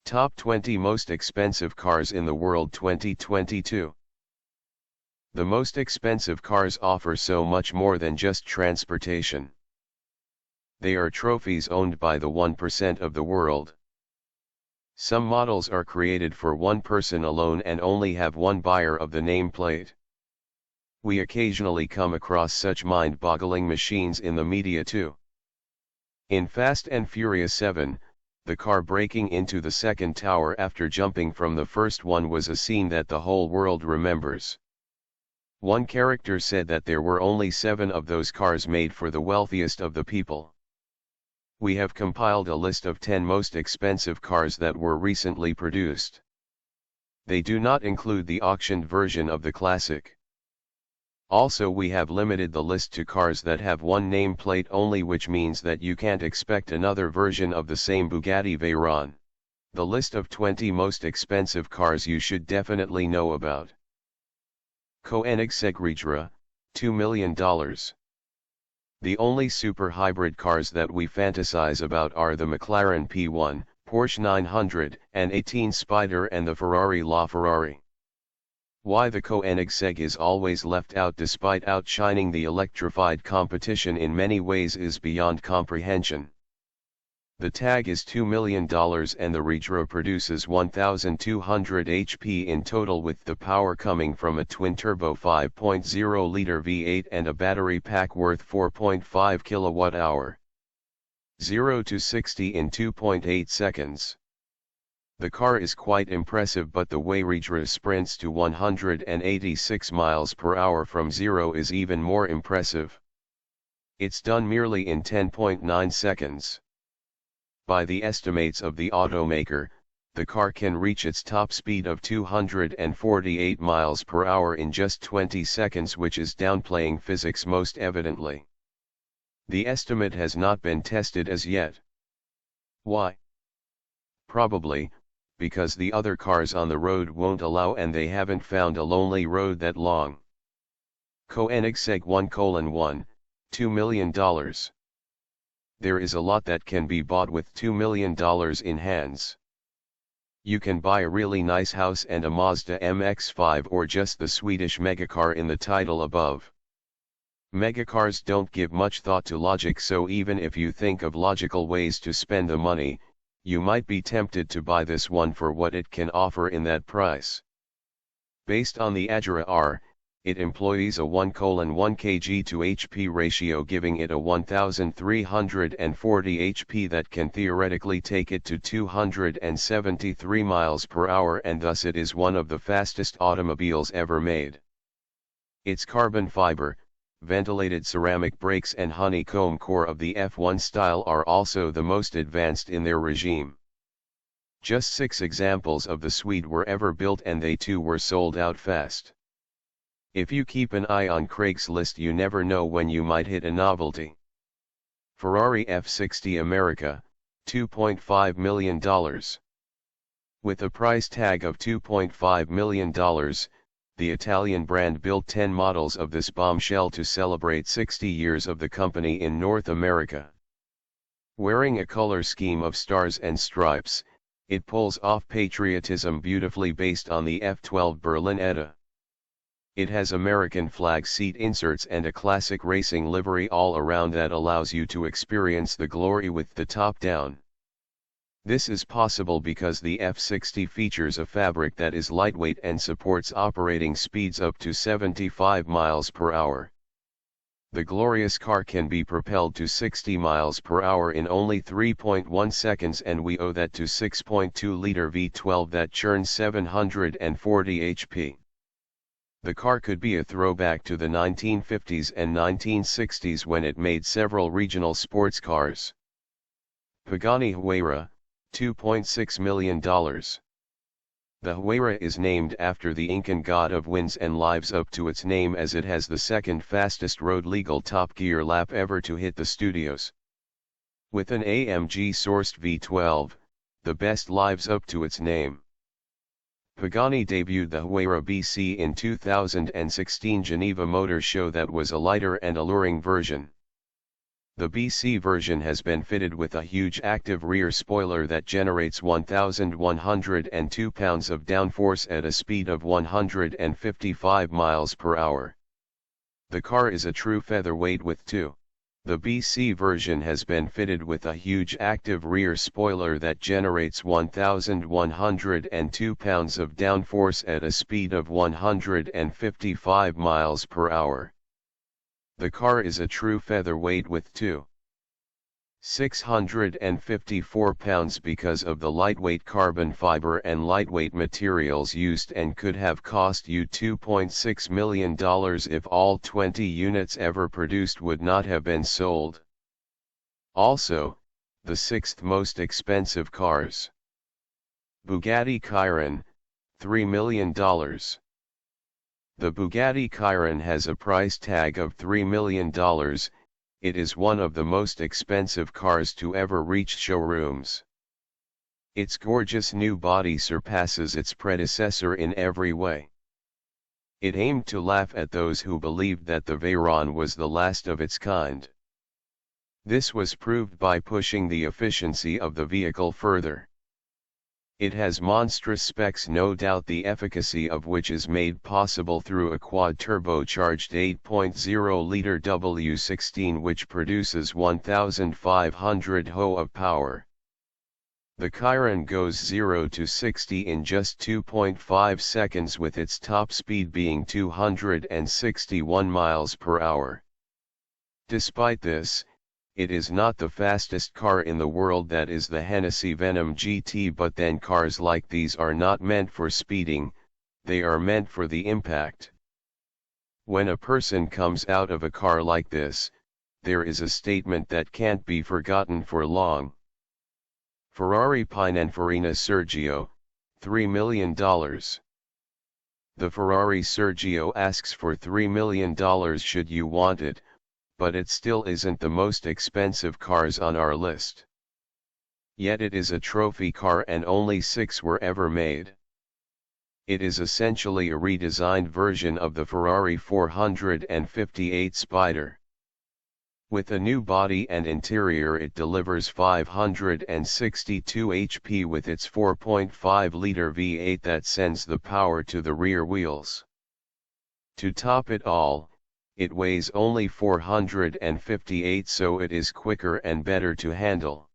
Top 20 Most Expensive Cars in the World 2022. The most expensive cars offer so much more than just transportation. They are trophies owned by the 1% of the world. Some models are created for one person alone and only have one buyer of the nameplate. We occasionally come across such mind-boggling machines in the media too. In Fast and Furious 7, the car breaking into the second tower after jumping from the first one was a scene that the whole world remembers. One character said that there were only 7 of those cars made for the wealthiest of the people. We have compiled a list of 10 most expensive cars that were recently produced. They do not include the auctioned version of the classic. Also, we have limited the list to cars that have one nameplate only, which means that you can't expect another version of the same Bugatti Chiron. The list of 20 most expensive cars you should definitely know about. Koenigsegg Regera, $2 million. The only super hybrid cars that we fantasize about are the McLaren P1, Porsche 918 Spider and the Ferrari LaFerrari. Why the Koenigsegg is always left out despite outshining the electrified competition in many ways is beyond comprehension. The tag is $2 million and the Regera produces 1,200 HP in total, with the power coming from a twin-turbo 5.0-liter V8 and a battery pack worth 4.5 kWh. 0 to 60 in 2.8 seconds. The car is quite impressive, but the way Regera sprints to 186 miles per hour from 0 is even more impressive. It's done merely in 10.9 seconds. By the estimates of the automaker, the car can reach its top speed of 248 miles per hour in just 20 seconds, which is downplaying physics most evidently. The estimate has not been tested as yet. Why? Probably because the other cars on the road won't allow, and they haven't found a lonely road that long. Koenigsegg 1:1, $2 million. There is a lot that can be bought with $2 million in hands. You can buy a really nice house and a Mazda MX-5 or just the Swedish megacar in the title above. Megacars don't give much thought to logic, so even if you think of logical ways to spend the money, you might be tempted to buy this one for what it can offer in that price. Based on the Agera R, it employs a 1:1 kg to HP ratio, giving it a 1,340 HP that can theoretically take it to 273 miles per hour, and thus it is one of the fastest automobiles ever made. Its carbon fiber, ventilated ceramic brakes and honeycomb core of the F1 style are also the most advanced in their regime. Just 6 examples of the Swede were ever built, and they too were sold out fast. If you keep an eye on Craigslist, you never know when you might hit a novelty. Ferrari F60 America, $2.5 million. With a price tag of $2.5 million, the Italian brand built 10 models of this bombshell to celebrate 60 years of the company in North America. Wearing a color scheme of stars and stripes, it pulls off patriotism beautifully based on the F12 Berlinetta. It has American flag seat inserts and a classic racing livery all around that allows you to experience the glory with the top down. This is possible because the F60 features a fabric that is lightweight and supports operating speeds up to 75 miles per hour. The glorious car can be propelled to 60 miles per hour in only 3.1 seconds, and we owe that to 6.2-liter V12 that churns 740 HP. The car could be a throwback to the 1950s and 1960s when it made several regional sports cars. Pagani Huayra, $2.6 million. The Huayra is named after the Incan god of winds and lives up to its name, as it has the second fastest road-legal Top Gear lap ever to hit the studios. With an AMG-sourced V12, the best lives up to its name. Pagani debuted the Huayra BC in 2016 Geneva Motor Show that was a lighter and alluring version. The BC version has been fitted with a huge active rear spoiler that generates 1,102 pounds of downforce at a speed of 155 miles per hour. The car is a true featherweight with two. The BC version has been fitted with a huge active rear spoiler that generates 1,102 pounds of downforce at a speed of 155 miles per hour. The car is a true featherweight with 654 pounds because of the lightweight carbon fiber and lightweight materials used, and could have cost you $2.6 million if all 20 units ever produced would not have been sold. Also, the sixth most expensive cars. Bugatti Chiron, $3 million. The Bugatti Chiron has a price tag of $3 million, it is one of the most expensive cars to ever reach showrooms. Its gorgeous new body surpasses its predecessor in every way. It aimed to laugh at those who believed that the Veyron was the last of its kind. This was proved by pushing the efficiency of the vehicle further. It has monstrous specs, no doubt the efficacy of which is made possible through a quad-turbocharged 8.0-liter W16 which produces 1,500 Ho of power. The Chiron goes 0 to 60 in just 2.5 seconds with its top speed being 261 miles per hour. Despite this, it is not the fastest car in the world, that is the Hennessy Venom GT, but then cars like these are not meant for speeding, they are meant for the impact. When a person comes out of a car like this, there is a statement that can't be forgotten for long. Ferrari Pininfarina Sergio, $3 million. The Ferrari Sergio asks for $3 million should you want it, but it still isn't the most expensive cars on our list. Yet it is a trophy car and only 6 were ever made. It is essentially a redesigned version of the Ferrari 458 Spider. With a new body and interior, it delivers 562 HP with its 4.5-liter V8 that sends the power to the rear wheels. To top it all, it weighs only 458, so it is quicker and better to handle.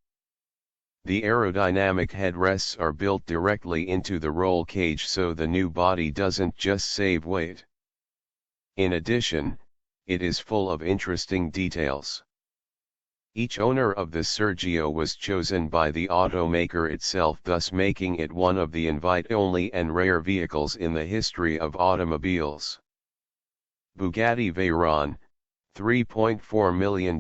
The aerodynamic headrests are built directly into the roll cage, so the new body doesn't just save weight. In addition, it is full of interesting details. Each owner of the Sergio was chosen by the automaker itself, thus making it one of the invite-only and rare vehicles in the history of automobiles. Bugatti Veyron, $3.4 million.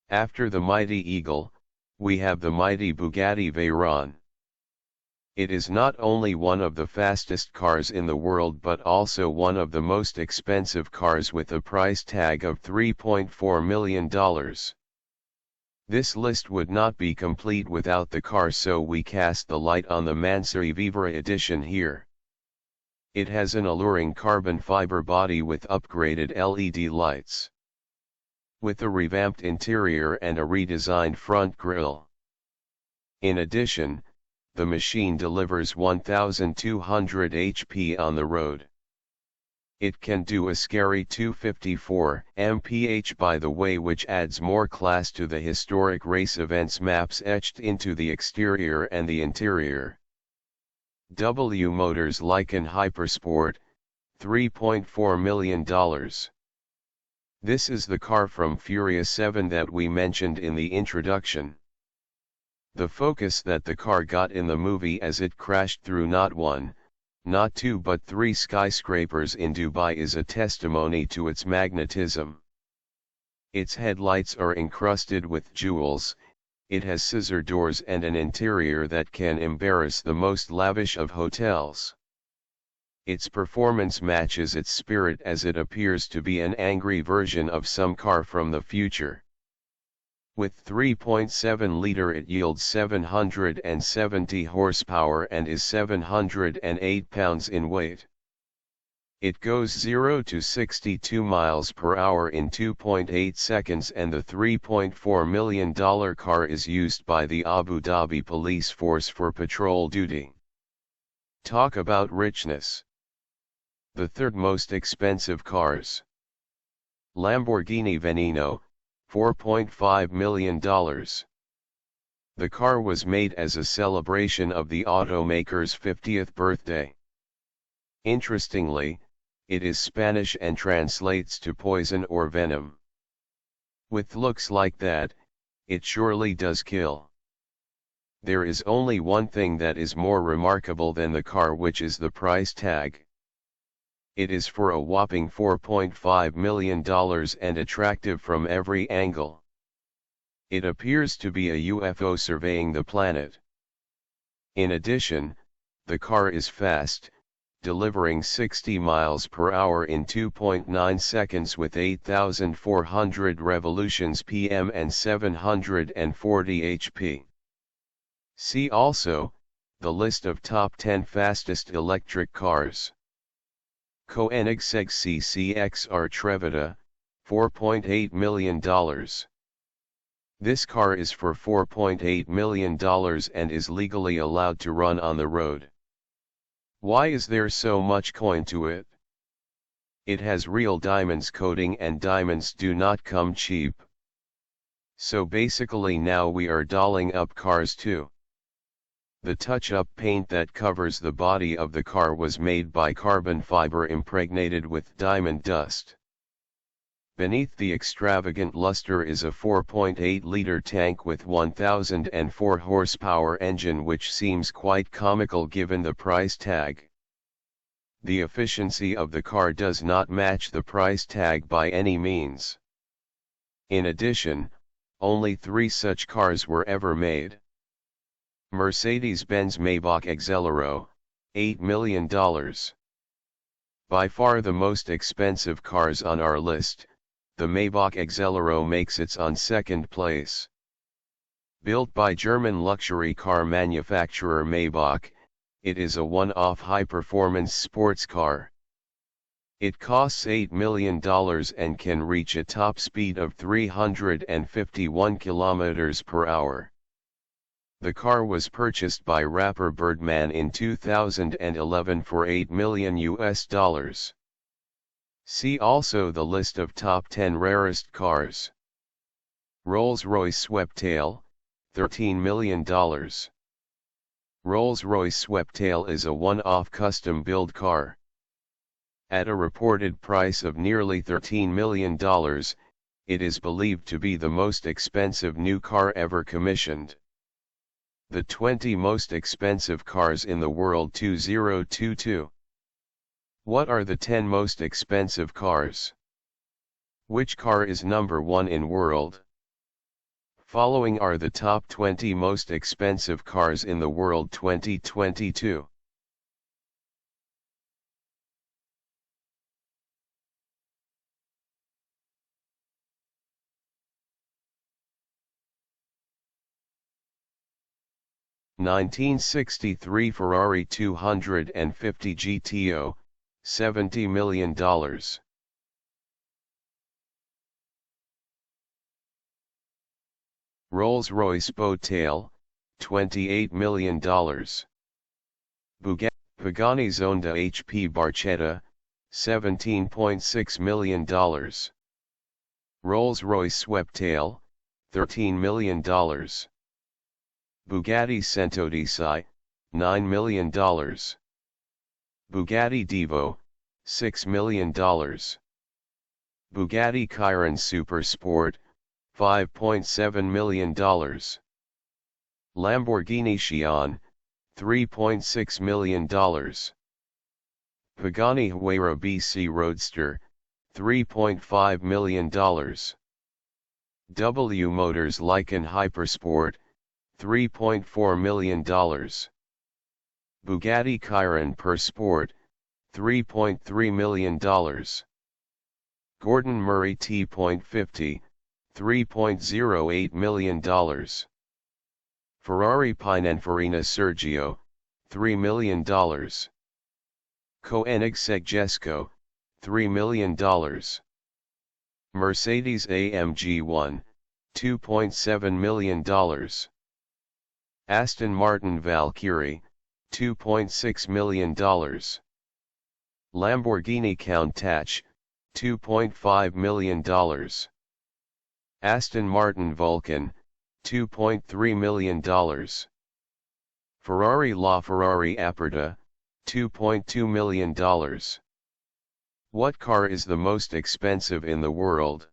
After the mighty Eagle, we have the mighty Bugatti Veyron. It is not only one of the fastest cars in the world but also one of the most expensive cars with a price tag of $3.4 million. This list would not be complete without the car, so we cast the light on the Mansory Vivere edition here. It has an alluring carbon fiber body with upgraded LED lights, with a revamped interior and a redesigned front grille. In addition, the machine delivers 1,200 HP on the road. It can do a scary 254 mph by the way, which adds more class to the historic race events maps etched into the exterior and the interior. W Motors Lycan Hypersport, $3.4 million. This is the car from Furious 7 that we mentioned in the introduction. The focus that the car got in the movie as it crashed through not 1, not 2 but 3 skyscrapers in Dubai is a testimony to its magnetism. Its headlights are encrusted with jewels. It has scissor doors and an interior that can embarrass the most lavish of hotels. Its performance matches its spirit, as it appears to be an angry version of some car from the future. With 3.7-liter it yields 770 horsepower and is 708 pounds in weight. It goes 0 to 62 miles per hour in 2.8 seconds, and the $3.4 million car is used by the Abu Dhabi police force for patrol duty. Talk about richness. The third most expensive cars. Lamborghini Veneno, $4.5 million. The car was made as a celebration of the automaker's 50th birthday. Interestingly, it is Spanish and translates to poison or venom. With looks like that, it surely does kill. There is only one thing that is more remarkable than the car, which is the price tag. It is for a whopping $4.5 million and attractive from every angle. It appears to be a UFO surveying the planet. In addition, the car is fast, delivering 60 miles per hour in 2.9 seconds with 8,400 revolutions PM and 740 HP. See also, the list of top 10 fastest electric cars. Koenigsegg CCXR Trevita, $4.8 million. This car is for $4.8 million and is legally allowed to run on the road. Why is there so much coin to it? It has real diamonds coating, and diamonds do not come cheap. So basically now we are dolling up cars too. The touch-up paint that covers the body of the car was made by carbon fiber impregnated with diamond dust. Beneath the extravagant luster is a 4.8-liter tank with 1004 horsepower engine, which seems quite comical given the price tag. The efficiency of the car does not match the price tag by any means. In addition, only 3 such cars were ever made. Mercedes-Benz Maybach Exelero, $8 million. By far the most expensive cars on our list, the Maybach Exelero makes it on second place. Built by German luxury car manufacturer Maybach, it is a one-off high-performance sports car. It costs $8 million and can reach a top speed of 351 km per hour. The car was purchased by rapper Birdman in 2011 for $8 million. See also the list of top 10 rarest cars. Rolls-Royce Sweptail, $13 million. Rolls-Royce Sweptail is a one-off custom-build car. At a reported price of nearly $13 million, it is believed to be the most expensive new car ever commissioned. The 20 most expensive cars in the world 2022. What are the 10 most expensive cars? Which car is number 1 in world? Following are the top 20 most expensive cars in the world 2022. (1963) Ferrari 250 GTO, $70 million. Rolls-Royce Bowtail, $28 million. Pagani Zonda HP Barchetta, $17.6 million. Rolls-Royce Sweptail, $13 million. Bugatti Centodieci, $9 million. Bugatti Divo, $6 million. Bugatti Chiron Supersport, $5.7 million. Lamborghini Chiron, $3.6 million. Pagani Huayra BC Roadster, $3.5 million. W Motors Lycan Hypersport, $3.4 million. Bugatti Chiron Per Sport, $3.3 million. Gordon Murray T.50, $3.08 million. Ferrari Pininfarina Sergio, $3 million. Koenigsegg Jesko, $3 million. Mercedes-AMG 1, $2.7 million. Aston Martin Valkyrie, $2.6 million. Lamborghini Countach, $2.5 million. Aston Martin Vulcan, $2.3 million. Ferrari LaFerrari Aperta, $2.2 million. What car is the most expensive in the world?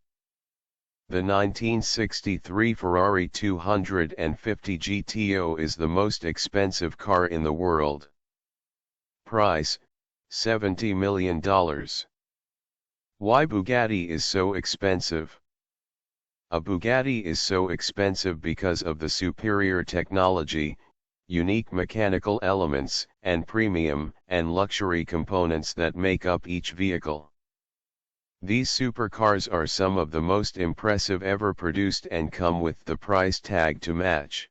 The 1963 Ferrari 250 GTO is the most expensive car in the world. Price, $70 million. Why Bugatti is so expensive? A Bugatti is so expensive because of the superior technology, unique mechanical elements, and premium and luxury components that make up each vehicle. These supercars are some of the most impressive ever produced and come with the price tag to match.